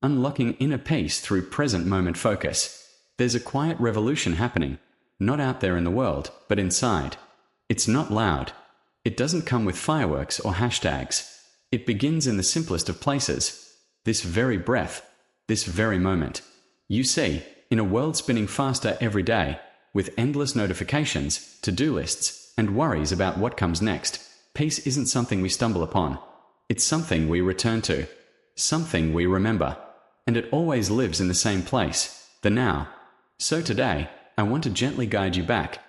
unlocking inner peace through present moment focus. There's a quiet revolution happening, not out there in the world, but inside. It's not loud. It doesn't come with fireworks or hashtags. It begins in the simplest of places. This very breath, this very moment. You see, in a world spinning faster every day, with endless notifications, to-do lists, and worries about what comes next, peace isn't something we stumble upon. It's something we return to, something we remember, and it always lives in the same place, the now. So today, I want to gently guide you back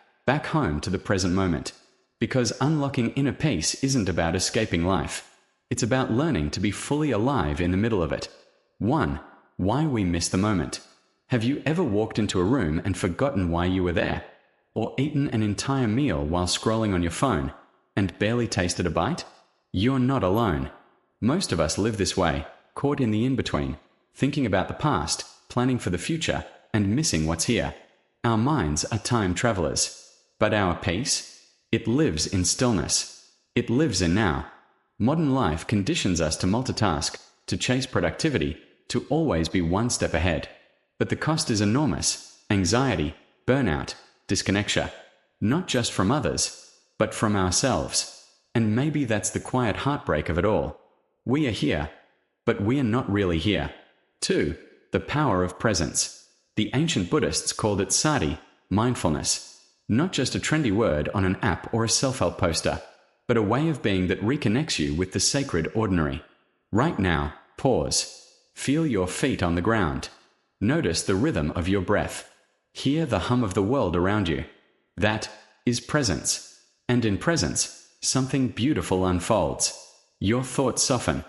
home to the present moment, because unlocking inner peace isn't about escaping life. It's about learning to be fully alive in the middle of it. 1. Why we miss the moment. Have you ever walked into a room and forgotten why you were there? Or eaten an entire meal while scrolling on your phone and barely tasted a bite? You're not alone. Most of us live this way, caught in the in-between, thinking about the past, planning for the future, and missing what's here. Our minds are time travelers. But our peace? It lives in stillness. It lives in now. Modern life conditions us to multitask, to chase productivity, to always be one step ahead. But the cost is enormous: anxiety, burnout, disconnection. Not just from others, but from ourselves. And maybe that's the quiet heartbreak of it all. We are here, but we are not really here. 2. The power of presence. The ancient Buddhists called it sati, mindfulness. Not just a trendy word on an app or a self-help poster, but a way of being that reconnects you with the sacred ordinary. Right now, pause. Feel your feet on the ground. Notice the rhythm of your breath. Hear the hum of the world around you. That is presence. And in presence, something beautiful unfolds. Your thoughts soften.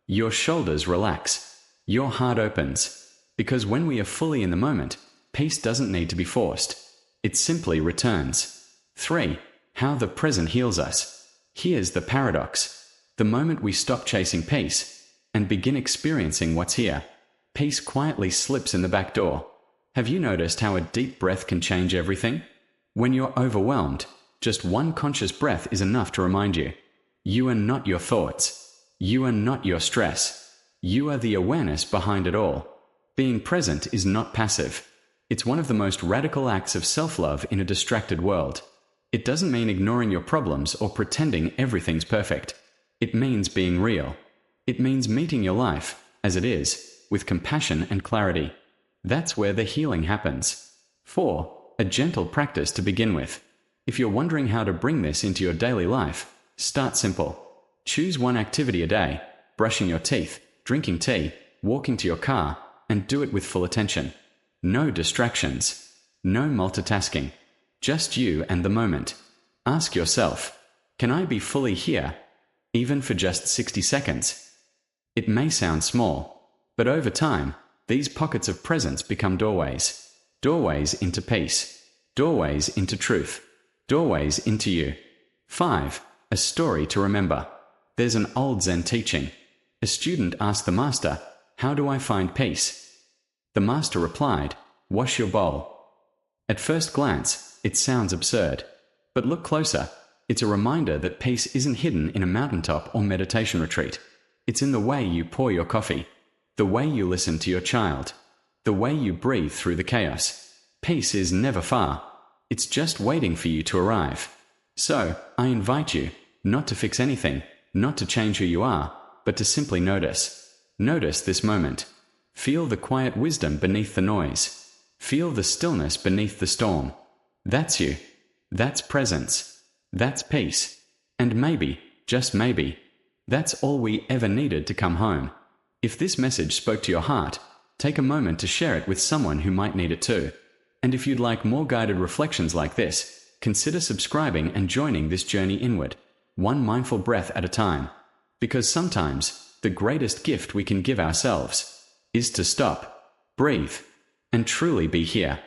Your shoulders relax. Your heart opens. Because when we are fully in the moment, peace doesn't need to be forced. It simply returns. 3. How the present heals us. Here's the paradox. The moment we stop chasing peace and begin experiencing what's here, peace quietly slips in the back door. Have you noticed how a deep breath can change everything? When you're overwhelmed, just one conscious breath is enough to remind you. You are not your thoughts. You are not your stress. You are the awareness behind it all. Being present is not passive. It's one of the most radical acts of self-love in a distracted world. It doesn't mean ignoring your problems or pretending everything's perfect. It means being real. It means meeting your life, as it is, with compassion and clarity. That's where the healing happens. 4. A gentle practice to begin with. If you're wondering how to bring this into your daily life, start simple. Choose one activity a day: brushing your teeth, drinking tea, walking to your car, and do it with full attention. No distractions. No multitasking. Just you and the moment. Ask yourself, can I be fully here, even for just 60 seconds? It may sound small, but over time, these pockets of presence become doorways. Doorways into peace. Doorways into truth. Doorways into you. 5. A story to remember. There's an old Zen teaching. A student asked the master, "How do I find peace?" The master replied, "Wash your bowl." At first glance, it sounds absurd. But look closer. It's a reminder that peace isn't hidden in a mountaintop or meditation retreat. It's in the way you pour your coffee, the way you listen to your child, the way you breathe through the chaos. Peace is never far. It's just waiting for you to arrive. So, I invite you, not to fix anything, not to change who you are, but to simply notice. Notice this moment. Feel the quiet wisdom beneath the noise. Feel the stillness beneath the storm. That's you. That's presence. That's peace. And maybe, just maybe, that's all we ever needed to come home. If this message spoke to your heart, take a moment to share it with someone who might need it too. And if you'd like more guided reflections like this, consider subscribing and joining this journey inward, one mindful breath at a time. Because sometimes, the greatest gift we can give ourselves is to stop, breathe, and truly be here.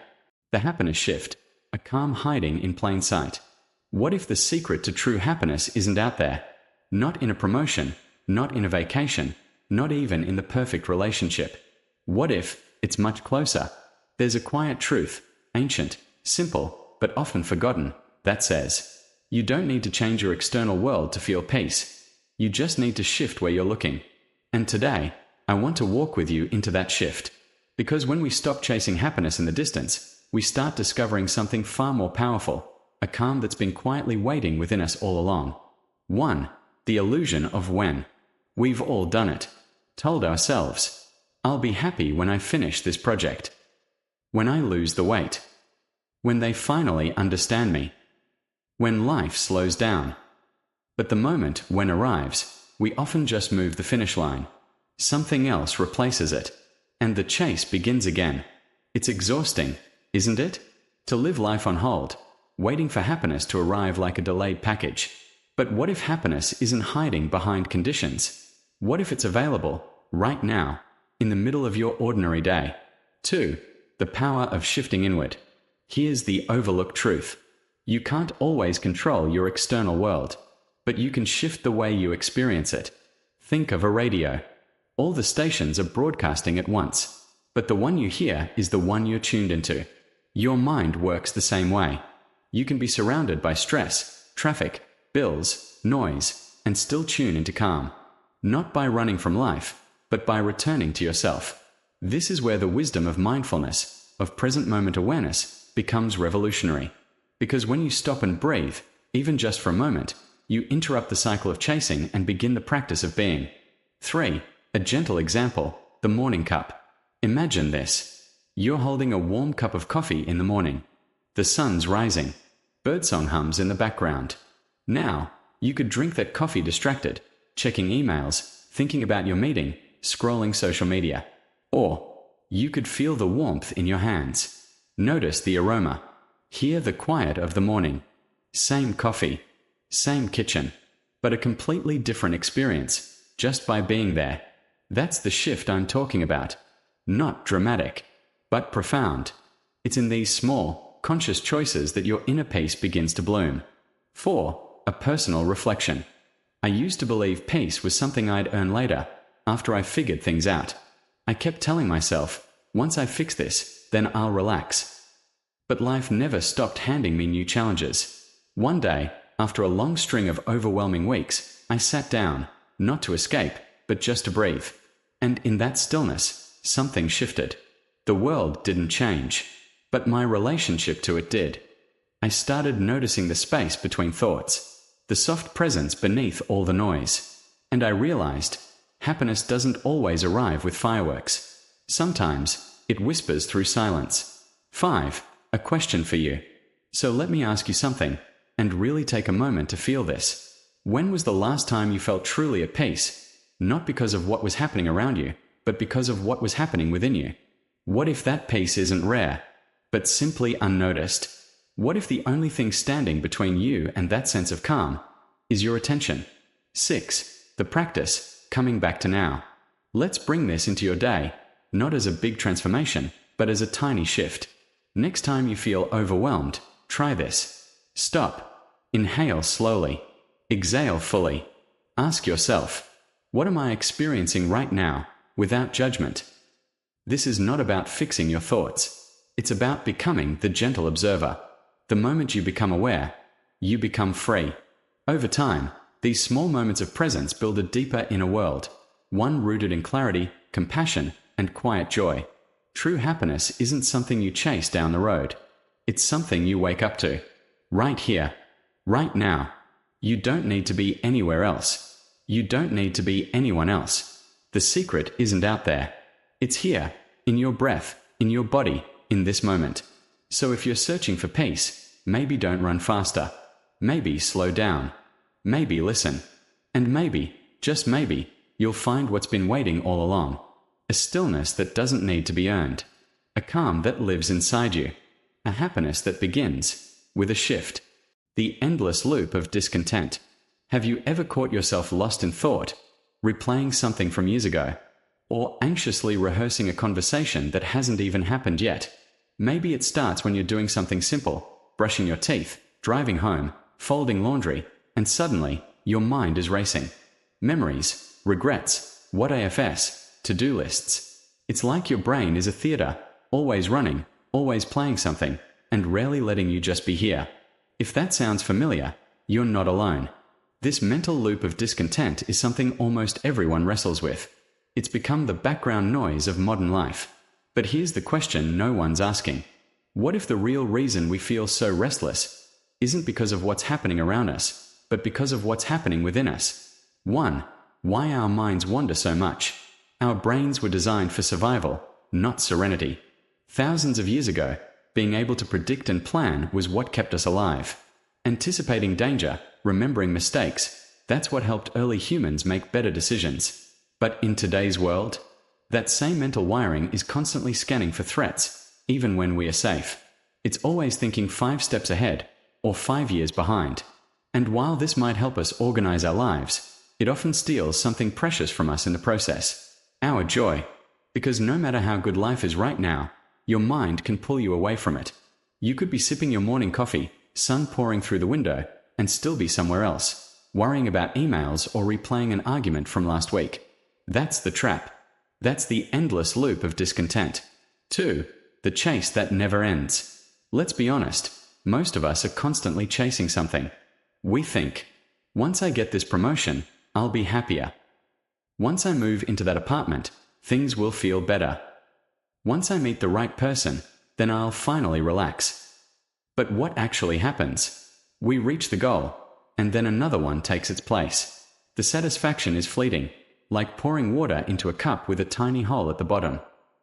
The happiness shift, a calm hiding in plain sight. What if the secret to true happiness isn't out there? Not in a promotion, not in a vacation, not even in the perfect relationship. What if it's much closer? There's a quiet truth, ancient, simple, but often forgotten, that says, you don't need to change your external world to feel peace. You just need to shift where you're looking. And today, I want to walk with you into that shift. Because when we stop chasing happiness in the distance, we start discovering something far more powerful, a calm that's been quietly waiting within us all along. 1. The illusion of when. We've all done it. Told ourselves, I'll be happy when I finish this project. When I lose the weight. When they finally understand me. When life slows down. But the moment when arrives, we often just move the finish line. Something else replaces it. And the chase begins again. It's exhausting, isn't it? To live life on hold, waiting for happiness to arrive like a delayed package. But what if happiness isn't hiding behind conditions? What if it's available, right now, in the middle of your ordinary day? 2. The power of shifting inward. Here's the overlooked truth. You can't always control your external world, but you can shift the way you experience it. Think of a radio. All the stations are broadcasting at once, but the one you hear is the one you're tuned into. Your mind works the same way. You can be surrounded by stress, traffic, bills, noise, and still tune into calm. Not by running from life, but by returning to yourself. This is where the wisdom of mindfulness, of present moment awareness, becomes revolutionary. Because when you stop and breathe, even just for a moment, you interrupt the cycle of chasing and begin the practice of being. 3. A gentle example, the morning cup. Imagine this. You're holding a warm cup of coffee in the morning. The sun's rising. Birdsong hums in the background. Now, you could drink that coffee distracted, checking emails, thinking about your meeting, scrolling social media. Or, you could feel the warmth in your hands. Notice the aroma. Hear the quiet of the morning. Same coffee. Same kitchen. But a completely different experience, just by being there. That's the shift I'm talking about. Not dramatic, but profound. It's in these small, conscious choices that your inner peace begins to bloom. 4. A personal reflection. I used to believe peace was something I'd earn later, after I figured things out. I kept telling myself, once I fix this, then I'll relax. But life never stopped handing me new challenges. One day, after a long string of overwhelming weeks, I sat down, not to escape, but just to breathe. And in that stillness, something shifted. The world didn't change, but my relationship to it did. I started noticing the space between thoughts, the soft presence beneath all the noise. And I realized, happiness doesn't always arrive with fireworks. Sometimes, it whispers through silence. 5. A question for you. So let me ask you something, and really take a moment to feel this. When was the last time you felt truly at peace? Not because of what was happening around you, but because of what was happening within you. What if that peace isn't rare, but simply unnoticed? What if the only thing standing between you and that sense of calm is your attention? 6. The practice, coming back to now. Let's bring this into your day, not as a big transformation, but as a tiny shift. Next time you feel overwhelmed, try this. Stop. Inhale slowly. Exhale fully. Ask yourself, what am I experiencing right now, without judgment? This is not about fixing your thoughts. It's about becoming the gentle observer. The moment you become aware, you become free. Over time, these small moments of presence build a deeper inner world, one rooted in clarity, compassion, and quiet joy. True happiness isn't something you chase down the road. It's something you wake up to. Right here. Right now. You don't need to be anywhere else. You don't need to be anyone else. The secret isn't out there. It's here, in your breath, in your body, in this moment. So if you're searching for peace, maybe don't run faster. Maybe slow down. Maybe listen. And maybe, just maybe, you'll find what's been waiting all along. A stillness that doesn't need to be earned. A calm that lives inside you. A happiness that begins with a shift. The endless loop of discontent. Have you ever caught yourself lost in thought, replaying something from years ago, or anxiously rehearsing a conversation that hasn't even happened yet? Maybe it starts when you're doing something simple, brushing your teeth, driving home, folding laundry, and suddenly, your mind is racing. Memories, regrets, what ifs, to-do lists. It's like your brain is a theater, always running, always playing something, and rarely letting you just be here. If that sounds familiar, you're not alone. This mental loop of discontent is something almost everyone wrestles with. It's become the background noise of modern life. But here's the question no one's asking. What if the real reason we feel so restless isn't because of what's happening around us, but because of what's happening within us? 1. Why our minds wander so much. Our brains were designed for survival, not serenity. Thousands of years ago, being able to predict and plan was what kept us alive. Anticipating danger, remembering mistakes, that's what helped early humans make better decisions. But in today's world, that same mental wiring is constantly scanning for threats, even when we are safe. It's always thinking 5 steps ahead, or 5 years behind. And while this might help us organize our lives, it often steals something precious from us in the process. Our joy. Because no matter how good life is right now, your mind can pull you away from it. You could be sipping your morning coffee, sun pouring through the window, and still be somewhere else, worrying about emails or replaying an argument from last week. That's the trap. That's the endless loop of discontent. 2. The chase that never ends. Let's be honest, most of us are constantly chasing something. We think, once I get this promotion, I'll be happier. Once I move into that apartment, things will feel better. Once I meet the right person, then I'll finally relax. But what actually happens? We reach the goal, and then another one takes its place. The satisfaction is fleeting, like pouring water into a cup with a tiny hole at the bottom.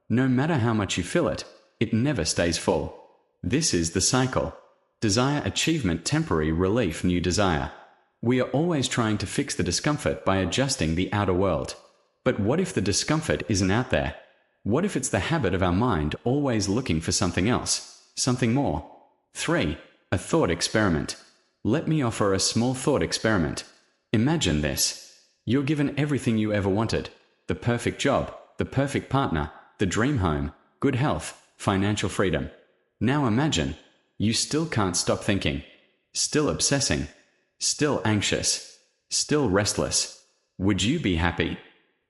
No matter how much you fill it, it never stays full. This is the cycle. Desire, achievement, temporary relief, new desire. We are always trying to fix the discomfort by adjusting the outer world. But what if the discomfort isn't out there? What if it's the habit of our mind always looking for something else, something more? 3. A thought experiment. Let me offer a small thought experiment. Imagine this. You're given everything you ever wanted. The perfect job, the perfect partner, the dream home, good health, financial freedom. Now imagine, you still can't stop thinking. Still obsessing. Still anxious. Still restless. Would you be happy?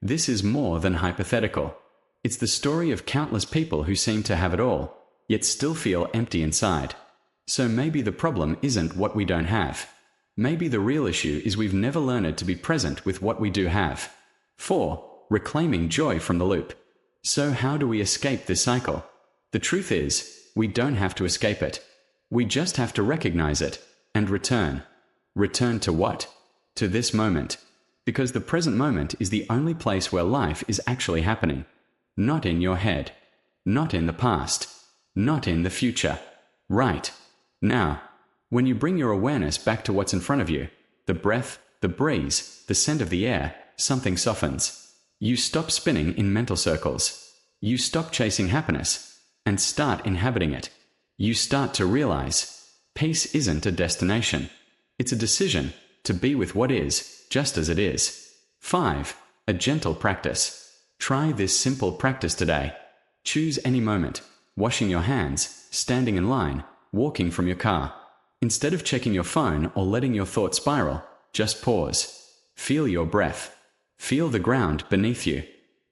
This is more than hypothetical. It's the story of countless people who seem to have it all, yet still feel empty inside. So maybe the problem isn't what we don't have. Maybe the real issue is we've never learned to be present with what we do have. 4. Reclaiming joy from the loop. So how do we escape this cycle? The truth is, we don't have to escape it. We just have to recognize it and return. Return to what? To this moment. Because the present moment is the only place where life is actually happening. Not in your head. Not in the past. Not in the future. Right now. When you bring your awareness back to what's in front of you, the breath, the breeze, the scent of the air, something softens. You stop spinning in mental circles. You stop chasing happiness and start inhabiting it. You start to realize peace isn't a destination. It's a decision to be with what is, just as it is. 5. A gentle practice. Try this simple practice today. Choose any moment, washing your hands, standing in line, walking from your car. Instead of checking your phone or letting your thoughts spiral, just pause. Feel your breath. Feel the ground beneath you.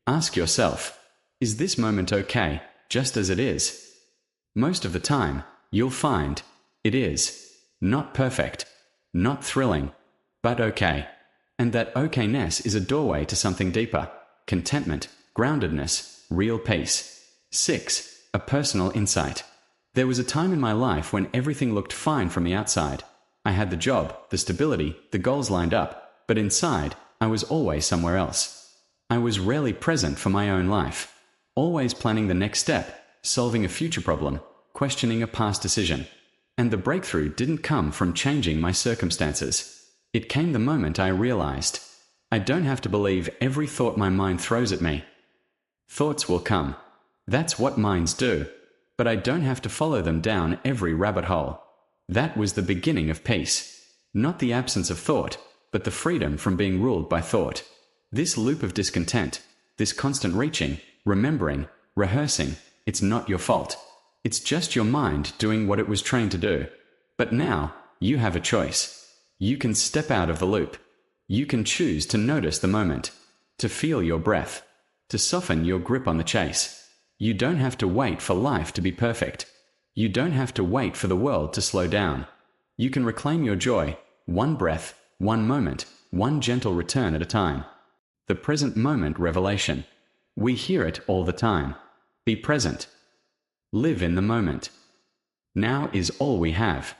Ask yourself, is this moment okay, just as it is? Most of the time, you'll find it is. Not perfect. Not thrilling. But okay. And that okayness is a doorway to something deeper. Contentment, groundedness, real peace. 6. A personal insight. There was a time in my life when everything looked fine from the outside. I had the job, the stability, the goals lined up, but inside, I was always somewhere else. I was rarely present for my own life. Always planning the next step, solving a future problem, questioning a past decision. And the breakthrough didn't come from changing my circumstances. It came the moment I realized, I don't have to believe every thought my mind throws at me. Thoughts will come. That's what minds do. But I don't have to follow them down every rabbit hole. That was the beginning of peace. Not the absence of thought, but the freedom from being ruled by thought. This loop of discontent, this constant reaching, remembering, rehearsing, it's not your fault. It's just your mind doing what it was trained to do. But now, you have a choice. You can step out of the loop. You can choose to notice the moment, to feel your breath, to soften your grip on the chase. You don't have to wait for life to be perfect. You don't have to wait for the world to slow down. You can reclaim your joy, one breath, one moment, one gentle return at a time. The present moment revelation. We hear it all the time. Be present. Live in the moment. Now is all we have.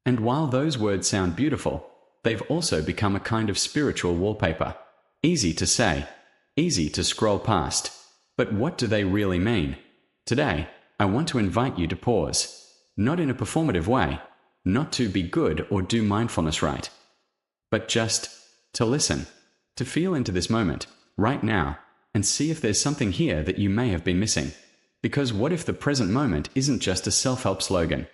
And while those words sound beautiful, they've also become a kind of spiritual wallpaper. Easy to say, easy to scroll past. But what do they really mean? Today, I want to invite you to pause. Not in a performative way, not to be good or do mindfulness right, but just to listen, to feel into this moment, right now, and see if there's something here that you may have been missing. Because what if the present moment isn't just a self-help slogan?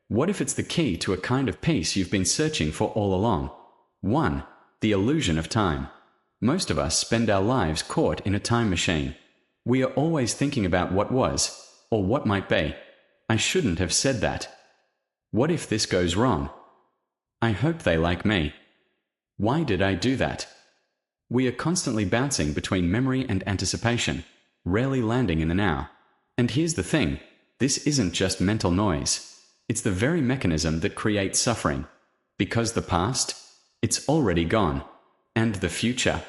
What if it's the key to a kind of peace you've been searching for all along? 1. The illusion of time. Most of us spend our lives caught in a time machine. We are always thinking about what was, or what might be. I shouldn't have said that. What if this goes wrong? I hope they like me. Why did I do that? We are constantly bouncing between memory and anticipation, rarely landing in the now. And here's the thing, this isn't just mental noise. It's the very mechanism that creates suffering. Because the past, it's already gone. And the future,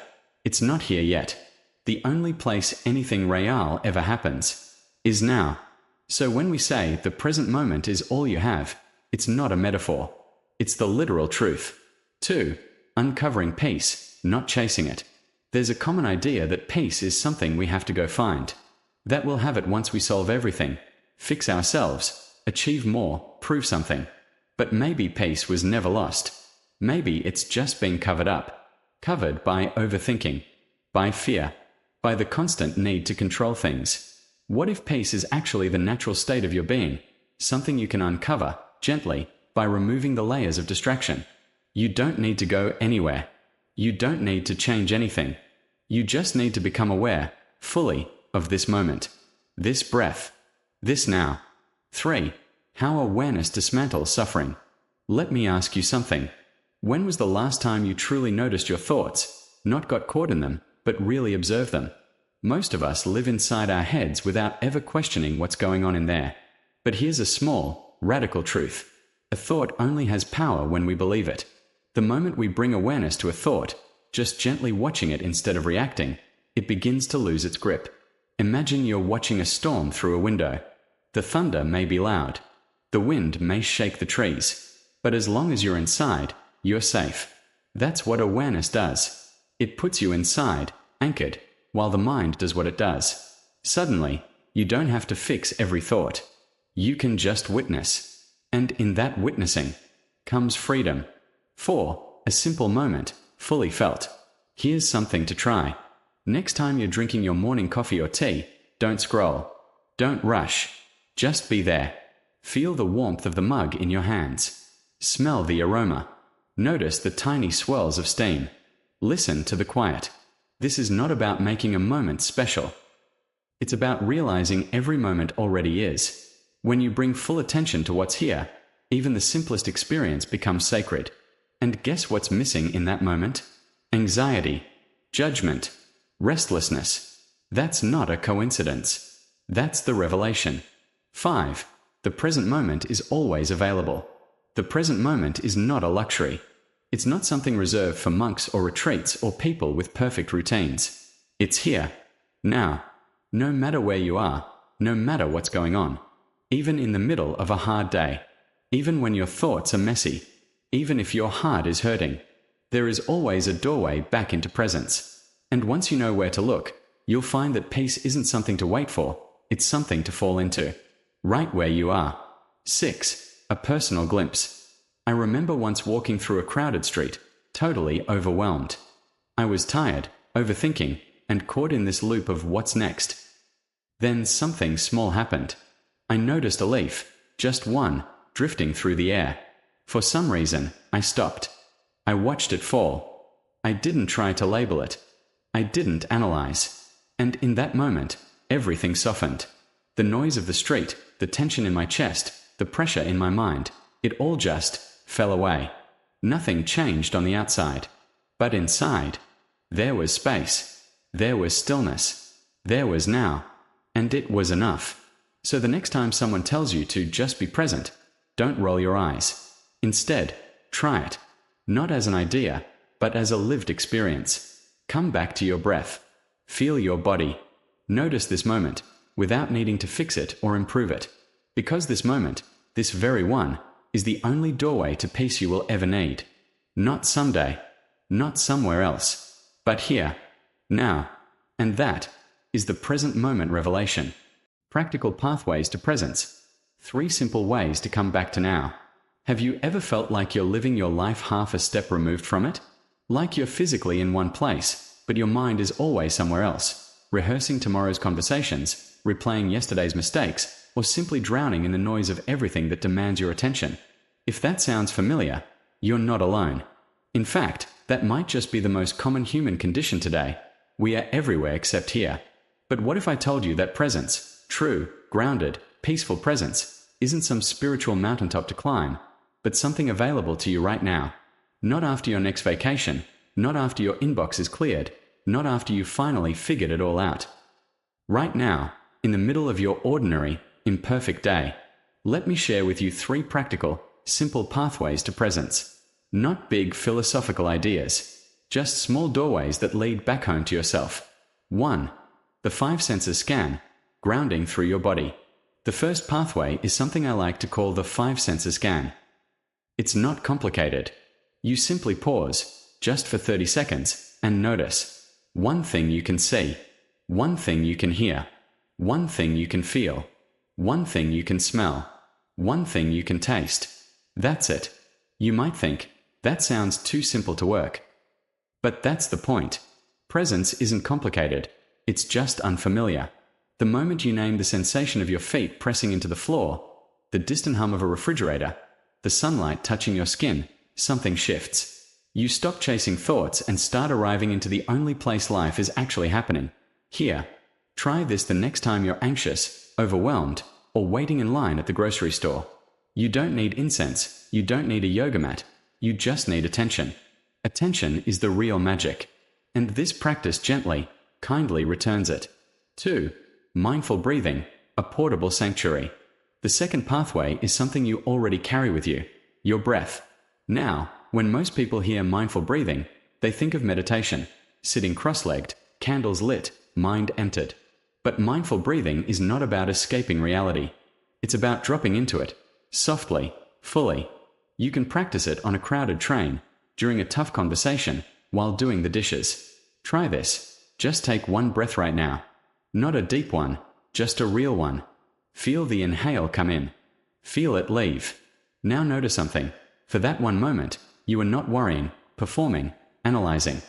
it's not here yet. The only place anything real ever happens is now. So when we say the present moment is all you have, it's not a metaphor. It's the literal truth. 2. Uncovering peace, not chasing it. There's a common idea that peace is something we have to go find. That we'll have it once we solve everything, fix ourselves, achieve more, prove something. But maybe peace was never lost. Maybe it's just been covered up. Covered by overthinking, by fear, by the constant need to control things. What if peace is actually the natural state of your being, something you can uncover, gently, by removing the layers of distraction? You don't need to go anywhere. You don't need to change anything. You just need to become aware, fully, of this moment, this breath, this now. 3. How awareness dismantles suffering. Let me ask you something. When was the last time you truly noticed your thoughts, not got caught in them, but really observed them? Most of us live inside our heads without ever questioning what's going on in there. But here's a small, radical truth. A thought only has power when we believe it. The moment we bring awareness to a thought, just gently watching it instead of reacting, it begins to lose its grip. Imagine you're watching a storm through a window. The thunder may be loud. The wind may shake the trees. But as long as you're inside, you're safe. That's what awareness does. It puts you inside, anchored, while the mind does what it does. Suddenly, you don't have to fix every thought. You can just witness. And in that witnessing comes freedom. 4. A simple moment, fully felt. Here's something to try. Next time you're drinking your morning coffee or tea, don't scroll. Don't rush. Just be there. Feel the warmth of the mug in your hands. Smell the aroma. Notice the tiny swirls of steam. Listen to the quiet. This is not about making a moment special. It's about realizing every moment already is. When you bring full attention to what's here, even the simplest experience becomes sacred. And guess what's missing in that moment? Anxiety, judgment, restlessness. That's not a coincidence. That's the revelation. 5. The present moment is always available. The present moment is not a luxury. It's not something reserved for monks or retreats or people with perfect routines. It's here, now, no matter where you are, no matter what's going on. Even in the middle of a hard day, even when your thoughts are messy, even if your heart is hurting, there is always a doorway back into presence. And once you know where to look, you'll find that peace isn't something to wait for, it's something to fall into. Right where you are. 6. A personal glimpse. I remember once walking through a crowded street, totally overwhelmed. I was tired, overthinking, and caught in this loop of what's next. Then something small happened. I noticed a leaf, just one, drifting through the air. For some reason, I stopped. I watched it fall. I didn't try to label it. I didn't analyze. And in that moment, everything softened. The noise of the street, the tension in my chest, the pressure in my mind, it all just fell away. Nothing changed on the outside. But inside, there was space. There was stillness. There was now. And it was enough. So the next time someone tells you to just be present, don't roll your eyes. Instead, try it. Not as an idea, but as a lived experience. Come back to your breath. Feel your body. Notice this moment, without needing to fix it or improve it. Because this moment, this very one, is the only doorway to peace you will ever need. Not someday, not somewhere else, but here, now. And that is the present moment revelation. Practical pathways to presence. 3 simple ways to come back to now. Have you ever felt like you're living your life half a step removed from it? Like you're physically in one place, but your mind is always somewhere else, rehearsing tomorrow's conversations, replaying yesterday's mistakes, or simply drowning in the noise of everything that demands your attention? If that sounds familiar, you're not alone. In fact, that might just be the most common human condition today. We are everywhere except here. But what if I told you that presence, true, grounded, peaceful presence, isn't some spiritual mountaintop to climb, but something available to you right now? Not after your next vacation, not after your inbox is cleared, not after you've finally figured it all out. Right now, in the middle of your ordinary, imperfect day, let me share with you 3 practical, simple pathways to presence. Not big philosophical ideas, just small doorways that lead back home to yourself. 1. The 5 senses scan, grounding through your body. The first pathway is something I like to call the 5 senses scan. It's not complicated. You simply pause, just for 30 seconds, and notice. One thing you can see. One thing you can hear. One thing you can feel. One thing you can smell. One thing you can taste. That's it. You might think, that sounds too simple to work. But that's the point. Presence isn't complicated. It's just unfamiliar. The moment you name the sensation of your feet pressing into the floor, the distant hum of a refrigerator, the sunlight touching your skin, something shifts. You stop chasing thoughts and start arriving into the only place life is actually happening. Here. Try this the next time you're anxious, overwhelmed, or waiting in line at the grocery store. You don't need incense. You don't need a yoga mat. You just need attention. Attention is the real magic. And this practice gently, kindly returns it. 2. Mindful breathing, a portable sanctuary. The second pathway is something you already carry with you, your breath. Now, when most people hear mindful breathing, they think of meditation, sitting cross-legged, candles lit, mind entered. But mindful breathing is not about escaping reality. It's about dropping into it, softly, fully. You can practice it on a crowded train, during a tough conversation, while doing the dishes. Try this. Just take one breath right now. Not a deep one, just a real one. Feel the inhale come in. Feel it leave. Now notice something. For that one moment, you were not worrying, performing, analyzing.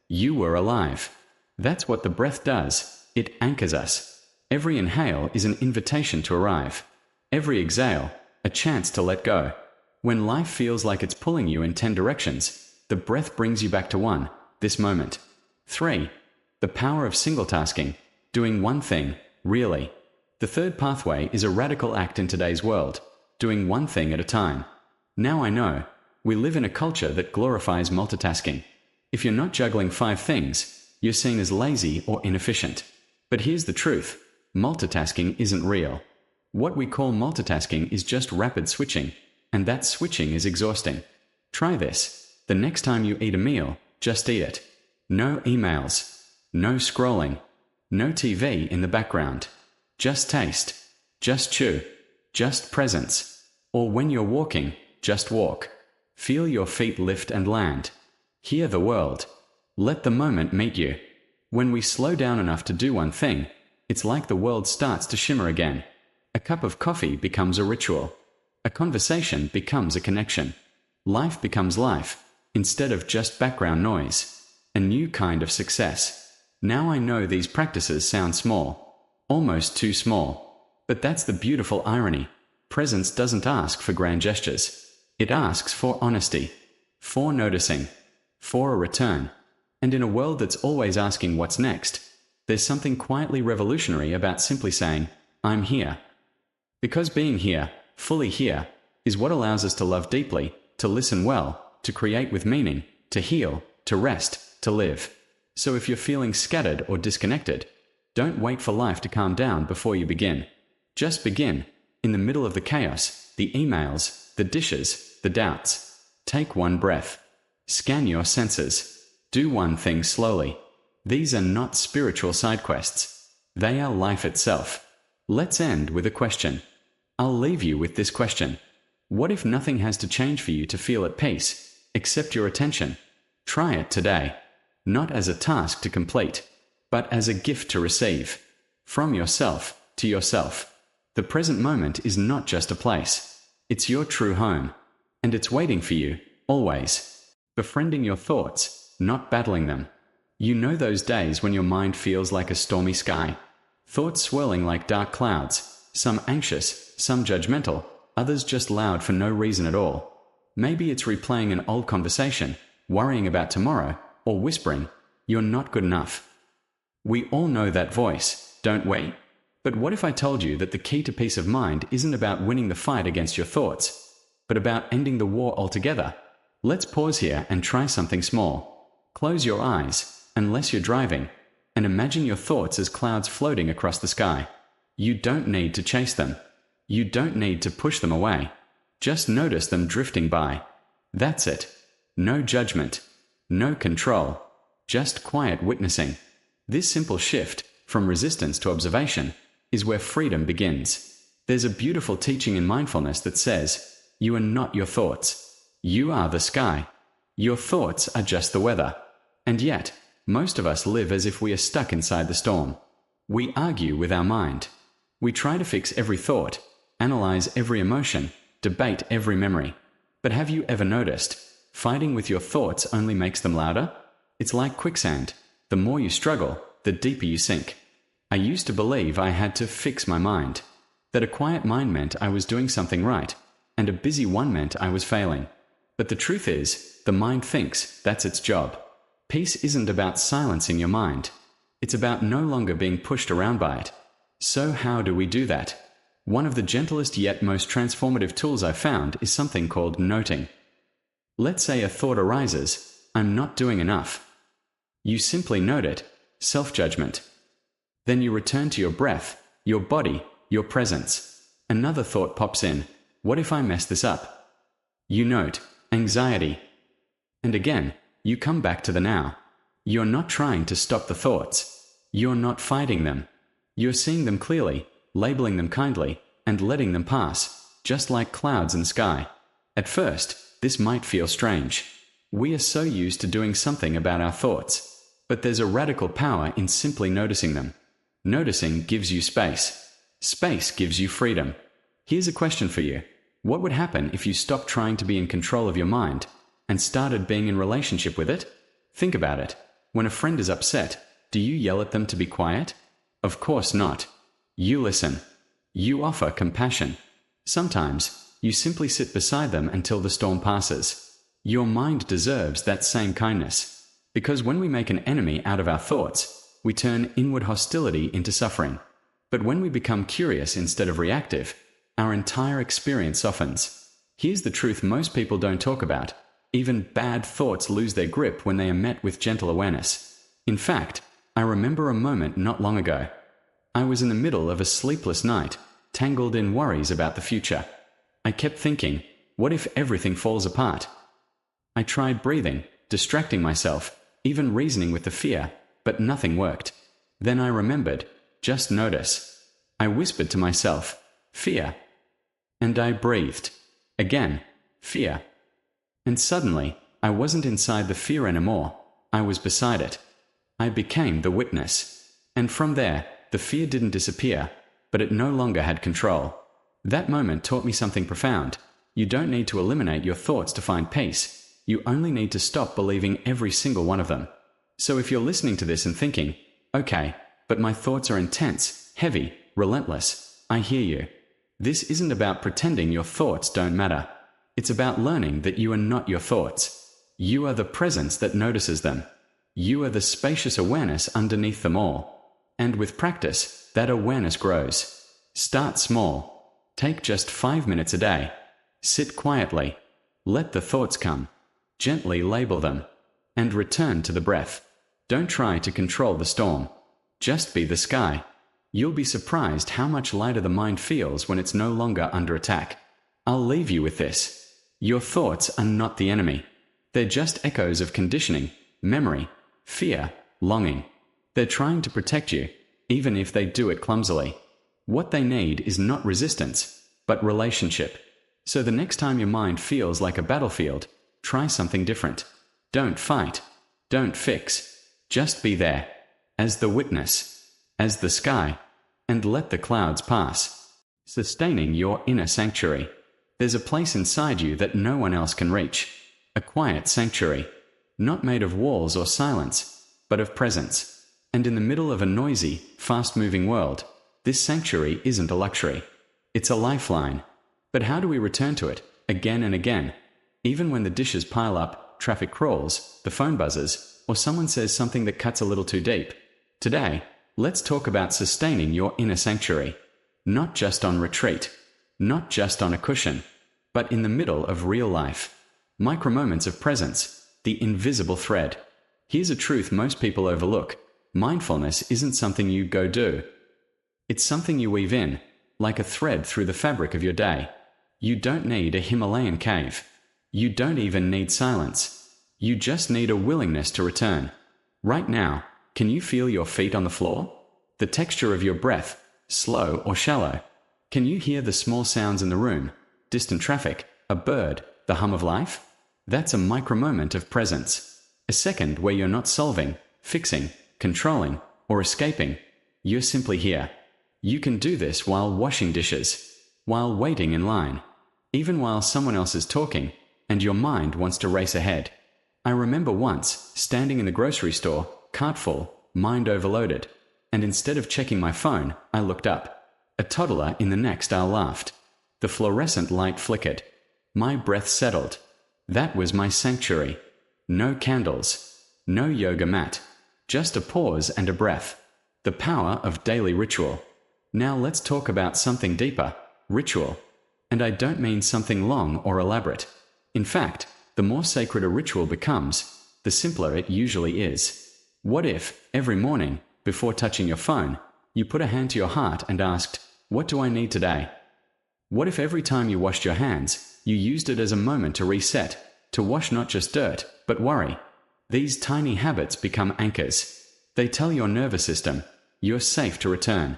You were alive. That's what the breath does. It anchors us. Every inhale is an invitation to arrive. Every exhale, a chance to let go. When life feels like it's pulling you in 10 directions, the breath brings you back to one, this moment. 3. The power of single tasking, doing one thing, really. The third pathway is a radical act in today's world, doing one thing at a time. Now I know, we live in a culture that glorifies multitasking. If you're not juggling 5 things, you're seen as lazy or inefficient. But here's the truth, multitasking isn't real. What we call multitasking is just rapid switching, and that switching is exhausting. Try this. The next time you eat a meal, just eat it. No emails. No scrolling. No TV in the background. Just taste. Just chew. Just presence. Or when you're walking, just walk. Feel your feet lift and land. Hear the world. Let the moment meet you. When we slow down enough to do one thing, it's like the world starts to shimmer again. A cup of coffee becomes a ritual. A conversation becomes a connection. Life becomes life, instead of just background noise. A new kind of success. Now I know these practices sound small. Almost too small. But that's the beautiful irony. Presence doesn't ask for grand gestures. It asks for honesty. For noticing. For a return. And in a world that's always asking what's next, there's something quietly revolutionary about simply saying, I'm here. Because being here, fully here, is what allows us to love deeply, to listen well, to create with meaning, to heal, to rest, to live. So if you're feeling scattered or disconnected, don't wait for life to calm down before you begin. Just begin, in the middle of the chaos, the emails, the dishes, the doubts. Take one breath. Scan your senses. Do one thing slowly. These are not spiritual side quests. They are life itself. Let's end with a question. I'll leave you with this question. What if nothing has to change for you to feel at peace, except your attention? Try it today. Not as a task to complete, but as a gift to receive. From yourself to yourself. The present moment is not just a place. It's your true home. And it's waiting for you, always. Befriending your thoughts, not battling them. You know those days when your mind feels like a stormy sky. Thoughts swirling like dark clouds, some anxious, some judgmental, others just loud for no reason at all. Maybe it's replaying an old conversation, worrying about tomorrow, or whispering, "You're not good enough." We all know that voice, don't we? But what if I told you that the key to peace of mind isn't about winning the fight against your thoughts, but about ending the war altogether? Let's pause here and try something small. Close your eyes, unless you're driving, and imagine your thoughts as clouds floating across the sky. You don't need to chase them. You don't need to push them away. Just notice them drifting by. That's it. No judgment. No control. Just quiet witnessing. This simple shift, from resistance to observation, is where freedom begins. There's a beautiful teaching in mindfulness that says, you are not your thoughts. You are the sky. Your thoughts are just the weather. And yet, most of us live as if we are stuck inside the storm. We argue with our mind. We try to fix every thought, analyze every emotion, debate every memory. But have you ever noticed, fighting with your thoughts only makes them louder? It's like quicksand. The more you struggle, the deeper you sink. I used to believe I had to fix my mind. That a quiet mind meant I was doing something right, and a busy one meant I was failing. But the truth is, the mind thinks that's its job. Peace isn't about silencing your mind. It's about no longer being pushed around by it. So how do we do that? One of the gentlest yet most transformative tools I've found is something called noting. Let's say a thought arises, I'm not doing enough. You simply note it, self-judgment. Then you return to your breath, your body, your presence. Another thought pops in, what if I mess this up? You note, anxiety. And again, you come back to the now. You're not trying to stop the thoughts. You're not fighting them. You're seeing them clearly, labeling them kindly, and letting them pass, just like clouds in the sky. At first, this might feel strange. We are so used to doing something about our thoughts. But there's a radical power in simply noticing them. Noticing gives you space. Space gives you freedom. Here's a question for you. What would happen if you stopped trying to be in control of your mind and started being in relationship with it? Think about it. When a friend is upset, do you yell at them to be quiet? Of course not. You listen. You offer compassion. Sometimes, you simply sit beside them until the storm passes. Your mind deserves that same kindness. Because when we make an enemy out of our thoughts, we turn inward hostility into suffering. But when we become curious instead of reactive, our entire experience softens. Here's the truth most people don't talk about. Even bad thoughts lose their grip when they are met with gentle awareness. In fact, I remember a moment not long ago. I was in the middle of a sleepless night, tangled in worries about the future. I kept thinking, what if everything falls apart? I tried breathing, distracting myself, even reasoning with the fear, but nothing worked. Then I remembered, just notice. I whispered to myself, fear. And I breathed. Again, fear. And suddenly, I wasn't inside the fear anymore. I was beside it. I became the witness. And from there, the fear didn't disappear, but it no longer had control. That moment taught me something profound. You don't need to eliminate your thoughts to find peace. You only need to stop believing every single one of them. So if you're listening to this and thinking, okay, but my thoughts are intense, heavy, relentless, I hear you. This isn't about pretending your thoughts don't matter. It's about learning that you are not your thoughts. You are the presence that notices them. You are the spacious awareness underneath them all. And with practice, that awareness grows. Start small. Take just 5 minutes a day. Sit quietly. Let the thoughts come. Gently label them. And return to the breath. Don't try to control the storm. Just be the sky. You'll be surprised how much lighter the mind feels when it's no longer under attack. I'll leave you with this. Your thoughts are not the enemy. They're just echoes of conditioning, memory, fear, longing. They're trying to protect you, even if they do it clumsily. What they need is not resistance, but relationship. So the next time your mind feels like a battlefield, try something different. Don't fight. Don't fix. Just be there. As the witness. As the sky. And let the clouds pass. Sustaining your inner sanctuary. There's a place inside you that no one else can reach. A quiet sanctuary. Not made of walls or silence, but of presence. And in the middle of a noisy, fast-moving world, this sanctuary isn't a luxury. It's a lifeline. But how do we return to it, again and again? Even when the dishes pile up, traffic crawls, the phone buzzes, or someone says something that cuts a little too deep. Today, let's talk about sustaining your inner sanctuary. Not just on retreat. Not just on a cushion. But in the middle of real life. Micro-moments of presence. The invisible thread. Here's a truth most people overlook. Mindfulness isn't something you go do. It's something you weave in, like a thread through the fabric of your day. You don't need a Himalayan cave. You don't even need silence. You just need a willingness to return. Right now, can you feel your feet on the floor? The texture of your breath, slow or shallow? Can you hear the small sounds in the room? Distant traffic, a bird, the hum of life? That's a micro-moment of presence. A second where you're not solving, fixing, controlling, or escaping. You're simply here. You can do this while washing dishes, while waiting in line, even while someone else is talking, and your mind wants to race ahead. I remember once, standing in the grocery store, cart full, mind overloaded, and instead of checking my phone, I looked up. A toddler in the next aisle laughed. The fluorescent light flickered. My breath settled. That was my sanctuary. No candles. No yoga mat. Just a pause and a breath. The power of daily ritual. Now let's talk about something deeper. Ritual. And I don't mean something long or elaborate. In fact, the more sacred a ritual becomes, the simpler it usually is. What if, every morning, before touching your phone, you put a hand to your heart and asked, "What do I need today?" What if every time you washed your hands, you used it as a moment to reset, to wash not just dirt, but worry? These tiny habits become anchors. They tell your nervous system, you're safe to return.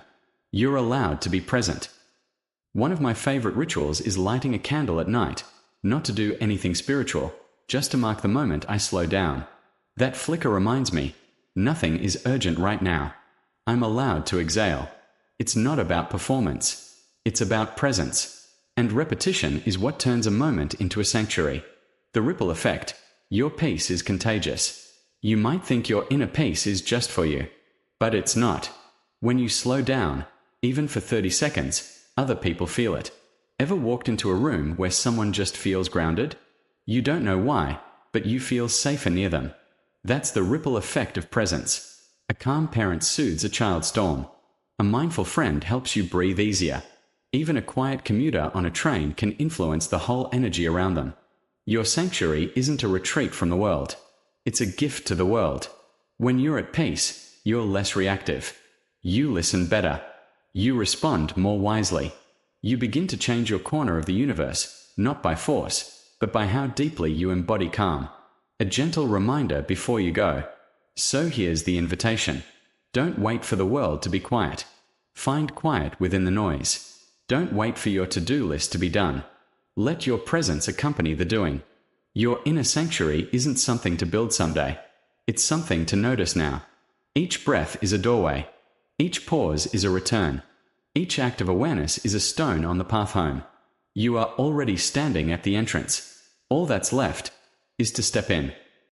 You're allowed to be present. One of my favorite rituals is lighting a candle at night, not to do anything spiritual, just to mark the moment I slow down. That flicker reminds me, nothing is urgent right now. I'm allowed to exhale. It's not about performance. It's about presence. And repetition is what turns a moment into a sanctuary. The ripple effect. Your peace is contagious. You might think your inner peace is just for you. But it's not. When you slow down, even for 30 seconds, other people feel it. Ever walked into a room where someone just feels grounded? You don't know why, but you feel safer near them. That's the ripple effect of presence. A calm parent soothes a child's storm. A mindful friend helps you breathe easier. Even a quiet commuter on a train can influence the whole energy around them. Your sanctuary isn't a retreat from the world. It's a gift to the world. When you're at peace, you're less reactive. You listen better. You respond more wisely. You begin to change your corner of the universe, not by force, but by how deeply you embody calm. A gentle reminder before you go. So here's the invitation. Don't wait for the world to be quiet. Find quiet within the noise. Don't wait for your to-do list to be done. Let your presence accompany the doing. Your inner sanctuary isn't something to build someday. It's something to notice now. Each breath is a doorway. Each pause is a return. Each act of awareness is a stone on the path home. You are already standing at the entrance. All that's left is to step in.